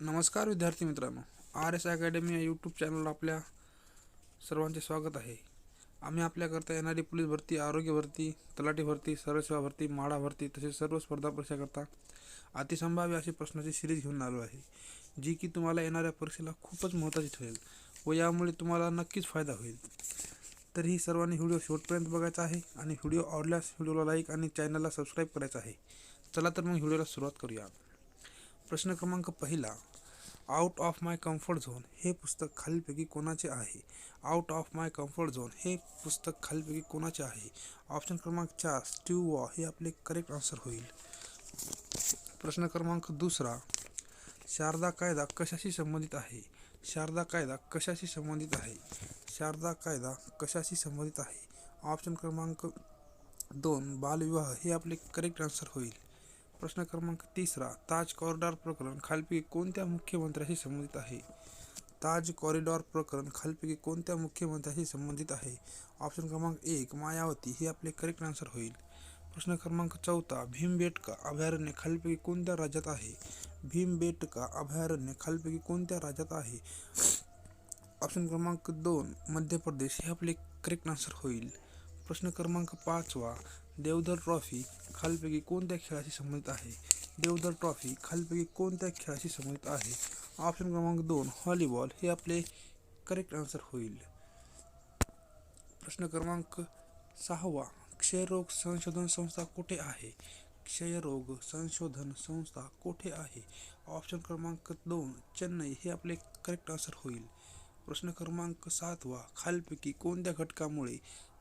नमस्कार विद्यार्थी मित्रांनो, आर एस अकॅडमी या यूट्यूब चॅनलला आपल्या सर्वांचे स्वागत आहे. आम्ही आपल्याकरता येणारी पोलीस भरती, आरोग्य भरती, तलाठी भरती, सर्वसेवा भरती, म्हाडा भरती तसेच सर्व स्पर्धा परीक्षाकरता अतिसंभाव्य अशी प्रश्नाची सिरीज घेऊन आलो आहे, जी की तुम्हाला येणाऱ्या परीक्षेला खूपच महत्त्वाची ठरेल व यामुळे तुम्हाला नक्कीच फायदा होईल. तर ही सर्वांनी व्हिडिओ शेवटपर्यंत बघायचा आहे आणि व्हिडिओ आवडल्यास व्हिडिओला लाईक आणि चॅनलला सबस्क्राईब करायचं आहे. चला तर मग व्हिडिओला सुरुवात करूया. प्रश्न क्रमांक पहिला, out of my comfort zone हे पुस्तक खालीलपैकी कोणाचे आहे? Out of my comfort zone हे पुस्तक खालीलपैकी कोणाचे आहे? ऑप्शन क्रमांक 4 स्टीव्ह वॉ हे आपले करेक्ट आन्सर होईल. प्रश्न क्रमांक दुसरा, शारदा कायदा कशाशी संबंधित आहे? शारदा कायदा कशाशी संबंधित आहे? शारदा कायदा कशाशी संबंधित आहे? ऑप्शन क्रमांक 2 बालविवाह हे आपले करेक्ट आन्सर होईल. प्रश्न क्रमांक तिसरा, ताज कॉरिडॉर प्रकरण खालीलपैकी कोणत्या मुख्यमंत्र्याशी संबंधित आहे? ताज कॉरिडॉर प्रकरण खालीलपैकी कोणत्या मुख्यमंत्र्याशी संबंधित आहे? ऑप्शन क्रमांक 1 मायावती हे आपले करेक्ट आन्सर होईल. प्रश्न क्रमांक चौथा, भीमबेटका अभयारण्य खालीलपैकी कोणत्या राज्यात आहे? भीमबेटका अभयारण्य खालीलपैकी कोणत्या राज्यात आहे? ऑप्शन क्रमांक 2 मध्य प्रदेश हे आपले करेक्ट आन्सर होईल. प्रश्न क्रमांक 5वा, देवधर ट्रॉफी खालीलपैकी कोणत्या खेळाशी संबंधित आहे? देवधर ट्रॉफी खालीलपैकी कोणत्या खेळाशी संबंधित आहे? ऑप्शन क्रमांक 2 व्हॉलीबॉल हे आपले करेक्ट आन्सर होईल. प्रश्न क्रमांक 6वा, क्षयरोग संशोधन संस्था कुठे आहे? क्षयरोग संशोधन संस्था कुठे आहे? ऑप्शन क्रमांक 2 चेन्नई हे आपले करेक्ट आन्सर होईल. प्रश्न क्रमांक 7वा, खालीलपैकी कोणत्या घटकामुळे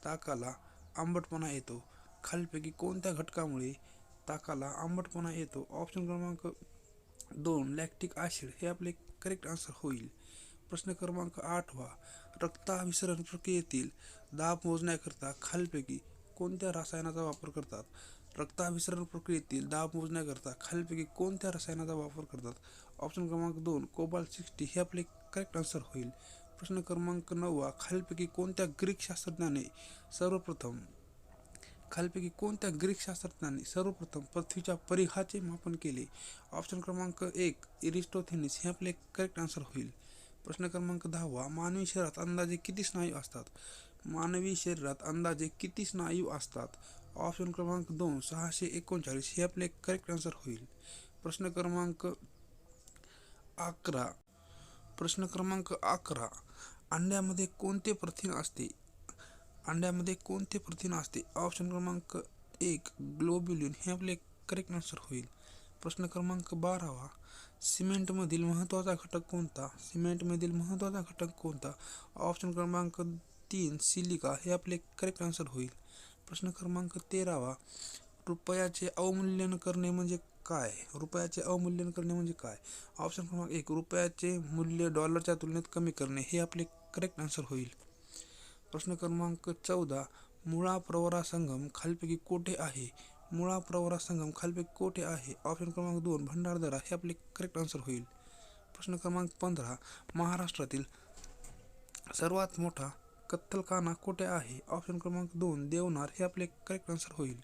ताकाला आंबटपणा येतो? खालीलपैकी कोणत्या घटकामुळे ताकाला आंबटपणा येतो? ऑप्शन क्रमांक 2 लॅक्टिक ॲसिड हे आपले करेक्ट आन्सर होईल. प्रश्न क्रमांक 8वा, रक्ताभिसरण प्रक्रियेतील दाब मोजण्याकरता खालीलपैकी कोणत्या रसायनाचा वापर करतात? रक्ताभिसरण प्रक्रियेतील दाब मोजण्याकरता खालीलपैकी कोणत्या रसायनाचा वापर करतात? ऑप्शन क्रमांक 2 कोबाल्ट-60 हे आपले करेक्ट आन्सर होईल. प्रश्न क्रमांक 9वा, खालीलपैकी कोणत्या ग्रीक शास्त्रज्ञाने सर्वप्रथम पृथ्वीच्या परिघाचे मापन केले? ऑप्शन क्रमांक 1 इरिस्टोथेनिस हे आपले करेक्ट आन्सर होईल. प्रश्न क्रमांक 10वा, मानवी शरीरात अंदाजे किती स्नायू असतात? मानवी शरीरात अंदाजे किती स्नायू असतात? ऑप्शन क्रमांक 2 639 हे आपले करेक्ट आन्सर होईल. प्रश्न क्रमांक 11 अंड्यामध्ये कोणते प्रथिन असते? अंड्यामध्ये कोणते प्रथिन असते? ऑप्शन क्रमांक 1 ग्लोब्युलिन हे आपले करेक्ट आन्सर होईल. प्रश्न क्रमांक 12वा, सिमेंटमधील महत्त्वाचा घटक कोणता? सिमेंटमधील महत्त्वाचा घटक कोणता? ऑप्शन क्रमांक 3 सिलिका हे आपले करेक्ट आन्सर होईल. प्रश्न क्रमांक 13वा, रुपयाचे अवमूल्यन करणे म्हणजे काय? रुपयाचे अवमूल्यन करणे म्हणजे काय? ऑप्शन क्रमांक 1 रुपयाचे मूल्य डॉलरच्या तुलनेत कमी करणे हे आपले करेक्ट आन्सर होईल. प्रश्न क्रमांक 14, मुळा प्रवरा संगम खालीलपैकी कोठे आहे? मुळा प्रवरा संगम खालीलपैकी कोठे आहे? ऑप्शन क्रमांक 2 भंडारदरा हे आपले करेक्ट आन्सर होईल. प्रश्न क्रमांक 15, महाराष्ट्रातील सर्वात मोठा कत्तलखाना कोठे आहे? ऑप्शन क्रमांक 2 देवनार हे आपले करेक्ट आन्सर होईल.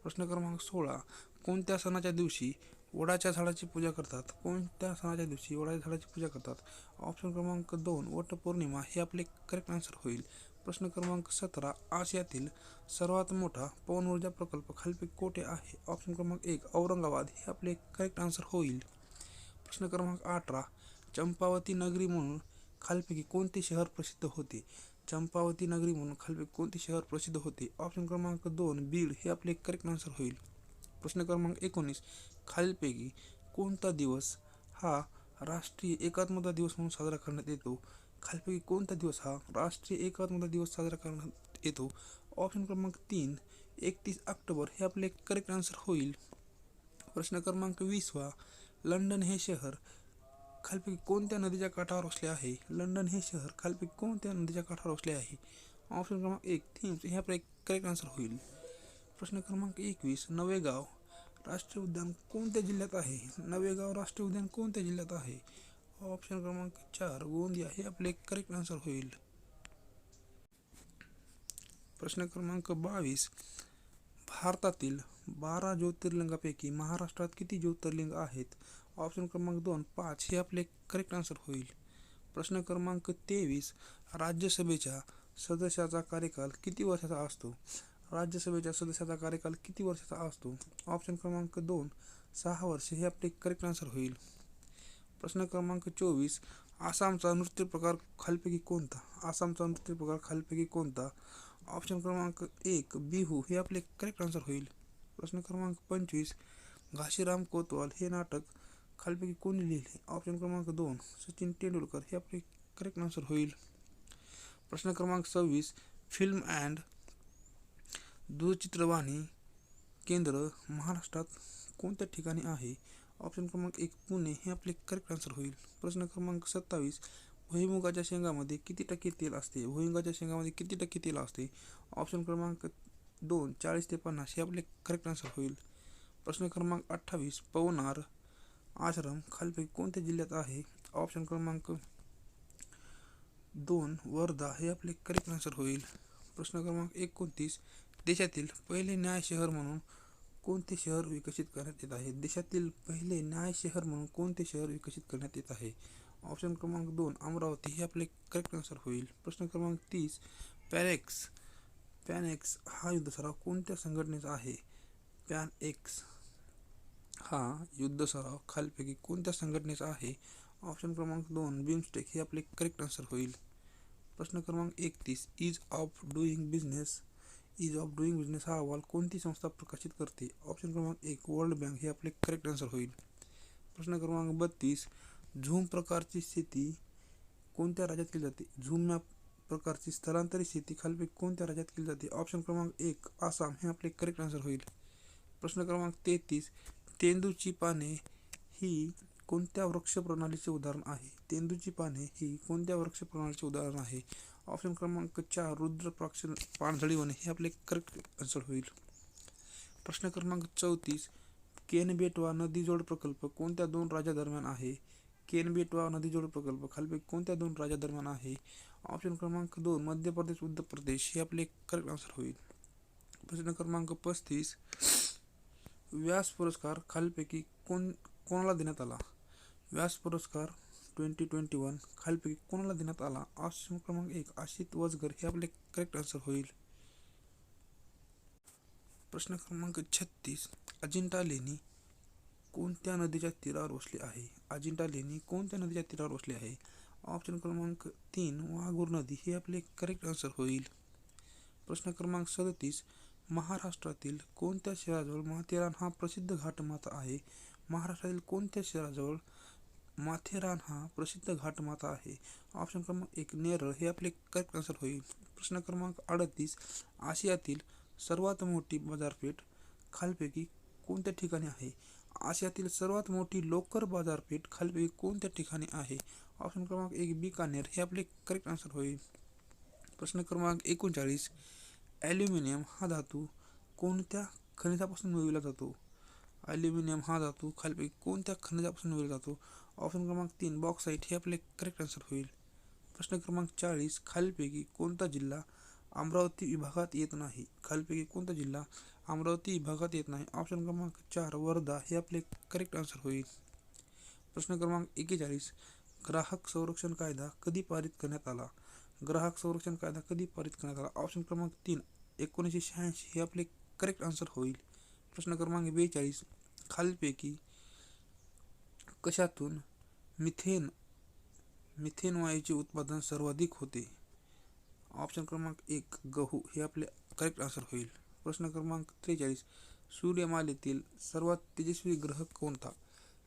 प्रश्न क्रमांक 16, कोणत्या सणाच्या दिवशी वडाच्या झाडाची पूजा करतात? कोणत्या सणाच्या दिवशी वडाच्या झाडाची पूजा करतात? ऑप्शन क्रमांक 2 वटपौर्णिमा हे आपले करेक्ट आन्सर होईल. प्रश्न क्रमांक 17, आशियातील सर्वात मोठा पवन ऊर्जा प्रकल्प खालीलपैकी कोठे आहे? ऑप्शन क्रमांक 1 औरंगाबाद हे आपले करेक्ट आन्सर होईल. प्रश्न क्रमांक 18, चंपावती नगरी म्हणून खालीलपैकी कोणते शहर प्रसिद्ध होते? चंपावती नगरी म्हणून खालीलपैकी कोणते शहर प्रसिद्ध होते? ऑप्शन क्रमांक 2 बीड हे आपले करेक्ट आन्सर होईल. प्रश्न क्रमांक 19, खालीलपैकी कोणता दिवस हा राष्ट्रीय एकात्मता दिवस म्हणून साजरा करण्यात येतो? खालीलपैकी कोणता दिवस हा राष्ट्रीय एकात्मता दिवस साजरा करण्यात येतो? ऑप्शन क्रमांक 3 31 ऑक्टोबर हे आपले करेक्ट आन्सर होईल. प्रश्न क्रमांक 20वा, लंडन हे शहर खालीलपैकी कोणत्या नदीच्या काठावर वसले आहे? लंडन हे शहर खालीलपैकी कोणत्या नदीच्या काठावर वसले आहे? ऑप्शन क्रमांक 1 थेम्स हे आपले करेक्ट आन्सर होईल. प्रश्न क्रमांक 21, नवेगाव राष्ट्रीय उद्यान कोणत्या जिल्ह्यात आहे? नवेगाव राष्ट्रीय उद्यान कोणत्या जिल्ह्यात आहे? ऑप्शन क्रमांक 4 गोंदिया हे आपले करेक्ट आन्सर होईल. प्रश्न क्रमांक 22, भारतातील 12 ज्योतिर्लिंगापैकी महाराष्ट्रात किती ज्योतिर्लिंग आहेत? ऑप्शन क्रमांक 2 5 हे आपले करेक्ट आन्सर होईल. प्रश्न क्रमांक 23. राज्यसभेच्या सदस्याचा कार्यकाल किती वर्षाचा असतो? राज्यसभेच्या सदस्याचा कार्यकाल किती वर्षाचा असतो? ऑप्शन क्रमांक 2 6 वर्षे हे आपले करेक्ट आन्सर होईल. प्रश्न क्रमांक 24. आसामचा नृत्य प्रकार खालीलपैकी कोणता? आसामचा नृत्य प्रकार खालीलपैकी कोणता? ऑप्शन क्रमांक 1 बिहू हे आपले करेक्ट आन्सर होईल. प्रश्न क्रमांक 25. घाशीराम कोतवाल हे नाटक खालीलपैकी कोणी लिहिले? ऑप्शन क्रमांक 2 सचिन तेंडुलकर हे आपले करेक्ट आन्सर होईल. प्रश्न क्रमांक 26. फिल्म अँड दूरचित्रवाणी केंद्र महाराष्ट्रात कोणत्या ठिकाणी आहे? ऑप्शन क्रमांक 1 पुणे हे आपले करेक्ट आन्सर होईल. प्रश्न क्रमांक 27. भुईमुगाच्या शेंगामध्ये किती टक्के तेल असते? भुईमुगाच्या शेंगामध्ये किती टक्के तेल असते? ऑप्शन क्रमांक 2 40 ते 50 हे आपले करेक्ट आन्सर होईल. प्रश्न क्रमांक 28. पवनार आश्रम खालीलपैकी कोणत्या जिल्ह्यात आहे? ऑप्शन क्रमांक 2 वर्धा हे आपले करेक्ट आन्सर होईल. प्रश्न क्रमांक 29. देशातील पहिले न्याय शहर म्हणून कोणते शहर विकसित करण्यात येत आहे? देशातील पहिले न्याय शहर म्हणून कोणते शहर विकसित करण्यात येत आहे? ऑप्शन क्रमांक 2 अमरावती हे आपले करेक्ट आन्सर होईल. प्रश्न क्रमांक 30. पॅनेक्स हा युद्ध सराव कोणत्या संघटनेचा आहे? पॅनएक्स हा युद्ध सराव खालीलपैकी कोणत्या संघटनेचा आहे? ऑप्शन क्रमांक 2 बिमस्टेक हे आपले करेक्ट आन्सर होईल. प्रश्न क्रमांक 31. इज ऑफ डुईंग बिझनेस हा अहवाल कोणती संस्था प्रकाशित करते? ऑप्शन क्रमांक 1 वर्ल्ड बँक हे आपले करेक्ट आन्सर होईल. प्रश्न क्रमांक 32. झूम प्रकारची शेती कोणत्या राज्यात केली जाते? झूम या प्रकारची स्थलांतरित शेती खालीलपैकी कोणत्या राज्यात केली जाते? ऑप्शन क्रमांक 1 आसाम हे आपले करेक्ट आन्सर होईल. प्रश्न क्रमांक 33. तेंदूची पाने ही कोणत्या वृक्ष प्रणालीचे उदाहरण आहे? तेंदूची पाने ही कोणत्या वृक्ष प्रणालीचे उदाहरण आहे? ऑप्शन क्रमांक 4 रुद्राक्ष पानझडी वने हे आपले करेक्ट आन्सर होईल. प्रश्न क्रमांक 34. केन-बेटवा नदीजोड प्रकल्प कोणत्या 2 राज्यादरम्यान आहे? केन-बेटवा नदीजोड प्रकल्प खालीलपैकी कोणत्या 2 राज्यादरम्यान आहे? ऑप्शन क्रमांक 2 मध्य प्रदेश उत्तर प्रदेश हे आपले करेक्ट आन्सर होईल. प्रश्न क्रमांक 35. व्यास पुरस्कार खालीलपैकी कोणाला देण्यात आला? व्यास पुरस्कार 2021 खालीलपैकी कोणाला देण्यात आला? ऑप्शन क्रमांक 1 असित वसगर हे आपले करेक्ट आन्सर होईल. प्रश्न क्रमांक 36. अजिंठा लेणी कोणत्या नदीच्या तीरावर वसली आहे? अजिंठा लेणी कोणत्या नदीच्या तीरावर वसली आहे? ऑप्शन क्रमांक 3 वाघूर नदी हे आपले करेक्ट आन्सर होईल. प्रश्न क्रमांक 37. महाराष्ट्रातील कोणत्या शहराजवळ माथेरान हा प्रसिद्ध घाटमाथा आहे? महाराष्ट्रातील कोणत्या शहराजवळ माथेरान हा प्रसिद्ध घाटमाथा आहे? ऑप्शन क्रमांक 1 नेरळ हे आपले करेक्ट आन्सर होईल. प्रश्न क्रमांक 38. आशियातील सर्वात मोठी बाजारपेठ खालीलपैकी कोणत्या ठिकाणी आहे? आशियातील सर्वात मोठी लोकर बाजारपेठ खालीलपैकी कोणत्या ठिकाणी आहे? ऑप्शन क्रमांक 1 बिकानेर हे आपले करेक्ट आन्सर होईल. प्रश्न क्रमांक 39. ॲल्युमिनियम हा धातू कोणत्या खनिजापासून मिळविला जातो? ॲल्युमिनियम हा धातू खालीलपैकी कोणत्या खनिजापासून मिळविला जातो? ऑप्शन क्रमांक 3 बॉक्साईट हे आपले करेक्ट आन्सर होईल. प्रश्न क्रमांक 40. खालीलपैकी कोणता जिल्हा अमरावती विभागात येत नाही? खालीलपैकी कोणता जिल्हा अमरावती विभागात येत नाही? ऑप्शन क्रमांक 4 वर्धा हे आपले करेक्ट आन्सर होईल. प्रश्न क्रमांक 41. ग्राहक संरक्षण कायदा कधी पारित करण्यात आला? ग्राहक संरक्षण कायदा कधी पारित करण्यात आला? ऑप्शन क्रमांक 3 1986 हे आपले करेक्ट आन्सर होईल. प्रश्न क्रमांक 42. खालीलपैकी कशातून मिथेन वायूचे उत्पादन सर्वाधिक होते? ऑप्शन क्रमांक 1 गहू हे आपले करेक्ट आन्सर होईल. प्रश्न क्रमांक 43. सूर्यमालेतील सर्वात तेजस्वी ग्रह कोणता?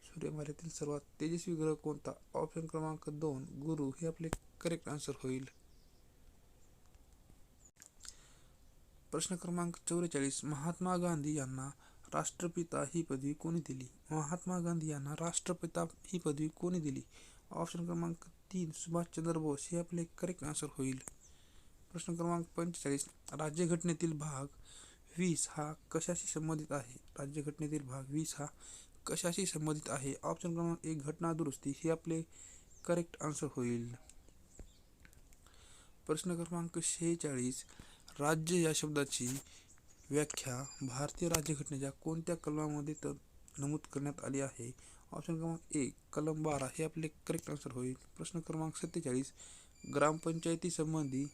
सूर्यमालेतील सर्वात तेजस्वी ग्रह कोणता? ऑप्शन क्रमांक 2 गुरु हे आपले करेक्ट आन्सर होईल. प्रश्न क्रमांक 44. महात्मा गांधी यांना राष्ट्रपिता ही पदवी कोणी दिली? महात्मा गांधी यांना राष्ट्रपिता ही पदवी कोणी दिली? ऑप्शन क्रमांक 3 सुभाषचंद्र बोस हे आपले करेक्ट आन्सर होईल. प्रश्न क्रमांक 45. राज्यघटनेतील भाग 20 हा कशाशी संबंधित आहे? राज्यघटनेतील भाग 20 हा कशाशी संबंधित आहे? ऑप्शन क्रमांक 1 घटना दुरुस्ती हे आपले करेक्ट आन्सर होईल. प्रश्न क्रमांक 46. राज्य या शब्दाची व्याख्या भारतीय राज्यघटनेच्या कोणत्या कलमामध्ये तर नमूद करण्यात आली आहे? ऑप्शन क्रमांक 1 कलम 12 हे आपले करेक्ट आन्सर होईल. प्रश्न क्रमांक 47 ग्रामपंचायती संबंधी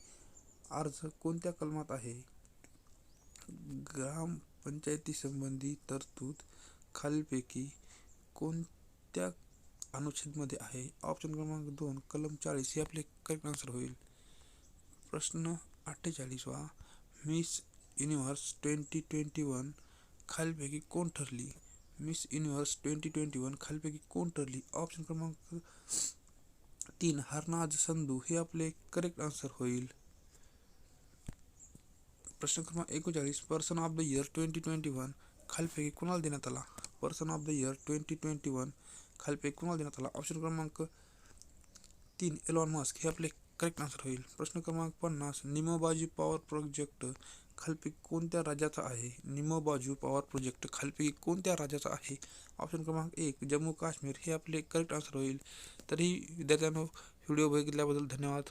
अर्ज कोणत्या कलमात आहे? ग्रामपंचायती संबंधी तरतूद खालीलपैकी कोणत्या अनुच्छेदमध्ये आहे? ऑप्शन क्रमांक 2 कलम 40 हे आपले करेक्ट आन्सर होईल. प्रश्न 48 मिस युनिव्हर्स 2021 खालीलपैकी कोण ठरली? मिस युनिव्हर्स 2021 खालीलपैकी कोण ठरली? ऑप्शन क्रमांक 3 हरनाज संधू हे आपले करेक्ट आन्सर होईल. प्रश्न क्रमांक 39 पर्सन ऑफ द इयर 2021 खालीलपैकी कुणाला देण्यात आला? पर्सन ऑफ द इयर 2021 खालीलपैकी कुणाला देण्यात आला? ऑप्शन क्रमांक 3 एलॉन मस्क हे आपले करेक्ट आन्सर होईल. प्रश्न क्रमांक 50 निमोबाजू पॉवर प्रोजेक्ट खालीलपैकी कोणत्या राज्याचा आहे? निमोबाजू पॉवर प्रोजेक्ट खालीलपैकी कोणत्या राज्याचा आहे? ऑप्शन क्रमांक 1 जम्मू काश्मीर हे आपले करेक्ट आन्सर होईल. तरी विद्यार्थ्यांनो व्हिडिओ बघितल्याबद्दल धन्यवाद.